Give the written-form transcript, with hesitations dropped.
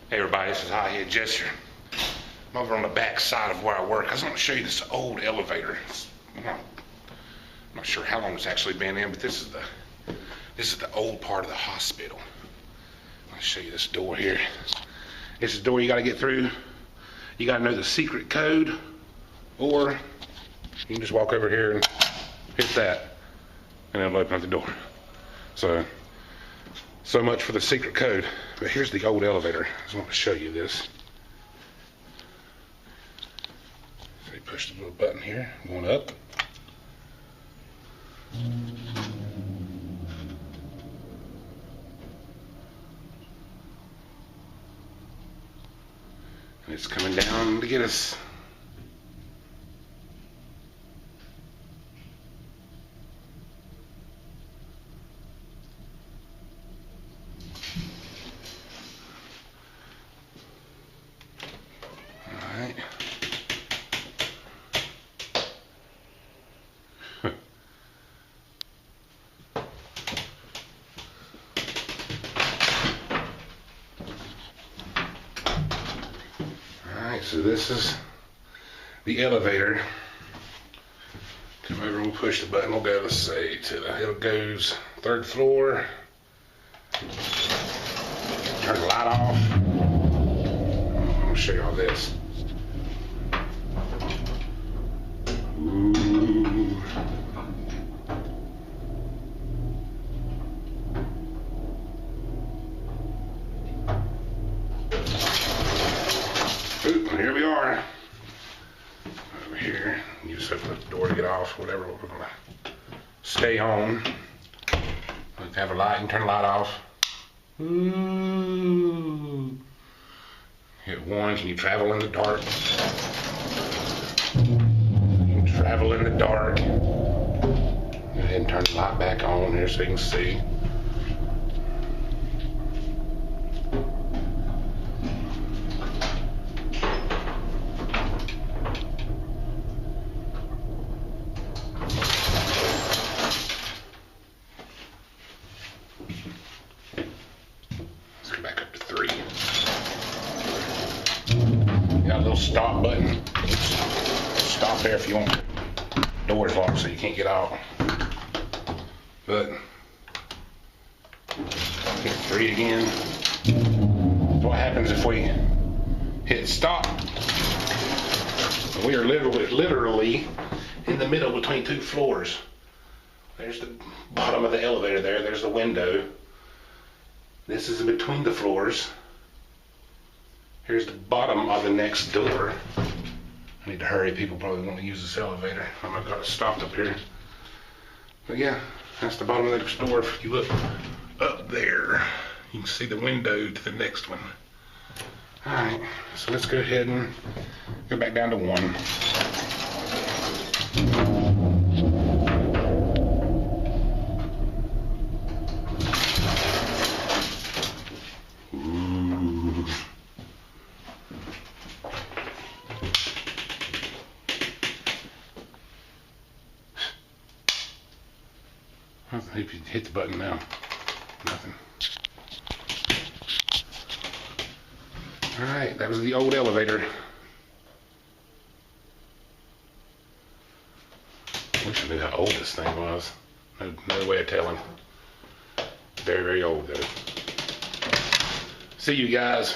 Hey everybody, this is Hothead Jester. I'm over on the back side of where I work. I just want to show you this old elevator. I'm not sure how long it's actually been in, but this is the old part of the hospital. I'll show you this door here. This is the door you got to get through. You got to know the secret code, or you can just walk over here and hit that, and it'll open up the door. So much for the secret code. But here's the old elevator. I just want to show you this. So you push the little button here, going up. And it's coming down to get us. Alright. Alright, so this is the elevator. Come over and we'll push the button. We'll go, let's say, it goes 3rd floor. Turn the light off. I'll show you all this. Ooh. Oop, here we are. Over here. You just open the door to get off, whatever. We're gonna stay on. Let's have a light and turn the light off. Ooh. Hit 1, can you travel in the dark? You can travel in the dark. Go ahead and turn the light back on here so you can see. Let's go back up to 3. Got a little stop button. Stop there if you want. Door's locked so you can't get out. But hit 3 again. So what happens if we hit stop? We are literally in the middle between 2 floors. There's the bottom of the elevator there. There's the window. This is in between the floors. Here's the bottom of the next door. I need to hurry. People probably want to use this elevator. I've got it stopped up here. But yeah, that's the bottom of the next door. If you look up there, you can see the window to the next one. Alright, so let's go ahead and go back down to 1. If you hit the button now, nothing. Alright, that was the old elevator. Wish I knew how old this thing was. No way of telling. Very, very old though. See you guys.